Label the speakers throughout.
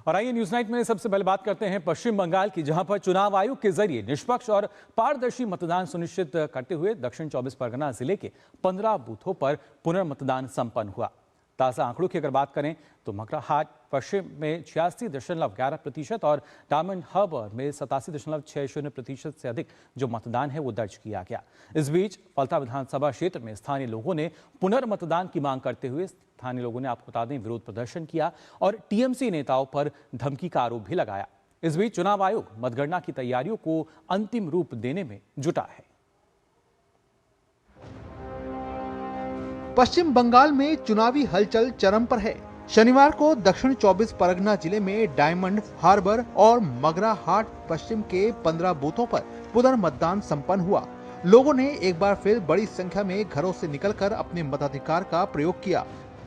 Speaker 1: और आइए news night में सबसे पहले बात करते हैं पश्चिम बंगाल की, जहां पर चुनाव आयोग के जरिए निष्पक्ष और पारदर्शी मतदान सुनिश्चित करते हुए दक्षिण 24 परगना जिले के 15 बूथों पर पुनर्मतदान संपन्न हुआ। ताजा आंकड़ों की अगर बात करें तो मगराहाट पश्चिम में 86.11% और डायमंड हार्बर में 87.60% से अधिक जो मतदान है वो दर्ज किया गया। इस बीच फलता विधानसभा क्षेत्र में स्थानीय लोगों ने पुनर्मतदान की मांग करते हुए स्थानीय लोगों ने आपको बता दें विरोध प्रदर्शन किया और टीएमसी नेताओं पर धमकी का आरोप भी लगाया। इस बीच चुनाव आयोग मतगणना की तैयारियों को अंतिम रूप देने में जुटा है।
Speaker 2: पश्चिम बंगाल में चुनावी हलचल चरम पर है। शनिवार को दक्षिण 24 परगना जिले में डायमंड हार्बर और मगराहाट पश्चिम के 15 बूथों पर पुनर्मतदान संपन्न हुआ। लोगों ने एक बार फिर बड़ी संख्या में घरों से निकलकर अपने मताधिकार का प्रयोग किया।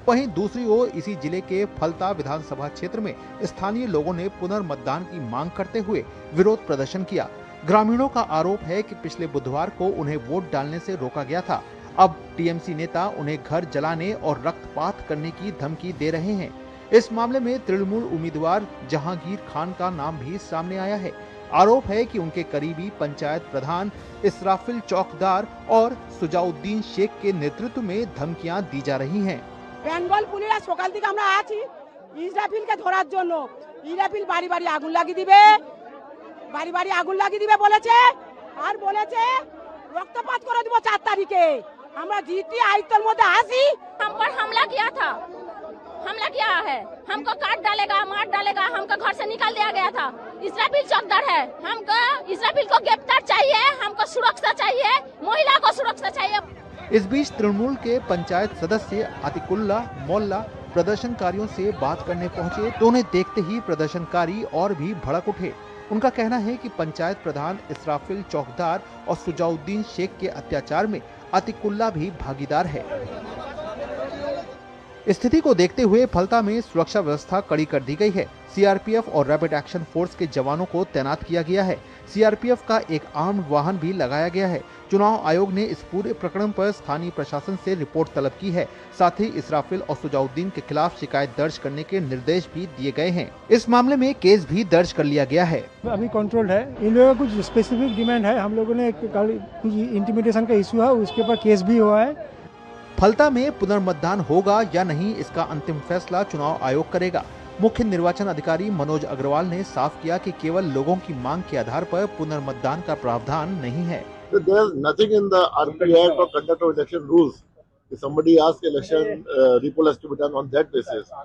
Speaker 2: वहीं दूसरी ओर इसी जिले के फलता विधानसभा क्षेत्र में स्थानीय लोगों ने पुनर्मतदान की मांग करते हुए विरोध प्रदर्शन किया। ग्रामीणों का आरोप है कि पिछले बुधवार को उन्हें वोट डालने से रोका गया था। अब टीएमसी नेता उन्हें घर जलाने और रक्तपात करने की धमकी दे रहे हैं। इस मामले में तृणमूल उम्मीदवार जहांगीर खान का नाम भी सामने आया है। आरोप है कि उनके करीबी पंचायत प्रधान इसराफिल चौकदार और सुजाउद्दीन शेख के नेतृत्व में धमकियां दी जा रही हैं।
Speaker 3: বেঙ্গল পুলিশরা সকাল থেকে আমরা আছি ইসরাফিলকে ধরার জন্য। ইসরাফিল বাড়ি বাড়ি আগুন লাগিয়ে দিবে বলেছে আর বলেছে রক্তপাত করে দিব 4 তারিখে। আমরা জিটি আইতর মধ্যে আসি।
Speaker 4: हम पर हमला किया है, हमको काट डालेगा, मार डालेगा, हमको घर से निकाल दिया गया था। इसराफिल चौकदार है, हमको इसराफिल को गिरफ्तार चाहिए, हमको सुरक्षा चाहिए, महिला को सुरक्षा चाहिए।
Speaker 2: इस बीच तृणमूल के पंचायत सदस्य अतिकुल्ला मोल्ला प्रदर्शनकारियों से बात करने पहुंचे तो उन्हें देखते ही प्रदर्शनकारी और भी भड़क उठे। उनका कहना है कि पंचायत प्रधान इसराफिल चौकदार और सुजाउद्दीन शेख के अत्याचार में अतिकुल्ला भी भागीदार है। स्थिति को देखते हुए फलता में सुरक्षा व्यवस्था कड़ी कर दी गई है। सीआरपीएफ और रैपिड एक्शन फोर्स के जवानों को तैनात किया गया है। सीआरपीएफ का एक आर्म्ड वाहन भी लगाया गया है। चुनाव आयोग ने इस पूरे प्रकरण पर स्थानीय प्रशासन से रिपोर्ट तलब की है। साथ ही इसराफिल और सुजाउद्दीन के खिलाफ शिकायत दर्ज करने के निर्देश भी दिए गए हैं। इस मामले में केस भी दर्ज कर लिया गया है।
Speaker 5: अभी कंट्रोल्ड है। इन लोगों का कुछ स्पेसिफिक डिमांड है। हम लोगों ने कुछ इंटिमिडेशन का इश्यू है, उसके ऊपर केस भी हुआ है।
Speaker 2: फलता में पुनर्मतदान होगा या नहीं, इसका अंतिम फैसला चुनाव आयोग करेगा। मुख्य निर्वाचन अधिकारी मनोज अग्रवाल ने साफ किया कि केवल लोगों की मांग के आधार पर पुनर्मतदान का प्रावधान नहीं है।
Speaker 6: There is nothing in the RP Act or conduct of election rules. If somebody asks election, repoll has to be done on that basis.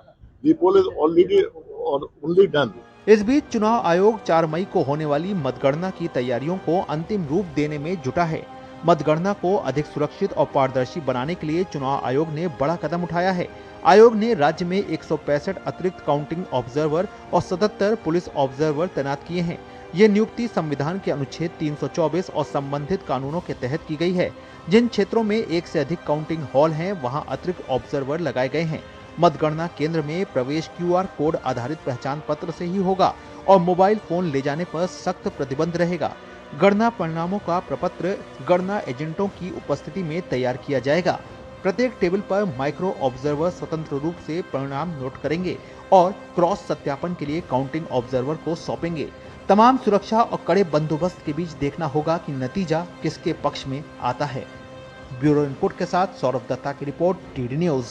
Speaker 6: Repoll is only done.
Speaker 2: इस बीच चुनाव आयोग 4 मई को होने वाली मतगणना की तैयारियों को अंतिम रूप देने में जुटा है। मतगणना को अधिक सुरक्षित और पारदर्शी बनाने के लिए चुनाव आयोग ने बड़ा कदम उठाया है। आयोग ने राज्य में 165 अतिरिक्त काउंटिंग ऑब्जर्वर और 77 पुलिस ऑब्जर्वर तैनात किए हैं। ये नियुक्ति संविधान के अनुच्छेद 324 और संबंधित कानूनों के तहत की गई है। जिन क्षेत्रों में 1 से अधिक काउंटिंग हॉल हैं, वहां अतिरिक्त ऑब्जर्वर लगाए गए हैं। मतगणना केंद्र में प्रवेश QR कोड आधारित पहचान पत्र से ही होगा और मोबाइल फोन ले जाने पर सख्त प्रतिबंध रहेगा। गणना परिणामों का प्रपत्र गणना एजेंटों की उपस्थिति में तैयार किया जाएगा। प्रत्येक टेबल पर माइक्रो ऑब्जर्वर स्वतंत्र रूप से परिणाम नोट करेंगे और क्रॉस सत्यापन के लिए काउंटिंग ऑब्जर्वर को सौंपेंगे। तमाम सुरक्षा और कड़े बंदोबस्त के बीच देखना होगा कि नतीजा किसके पक्ष में आता है। ब्यूरो रिपोर्ट के साथ सौरभ दत्ता की रिपोर्ट, TD न्यूज।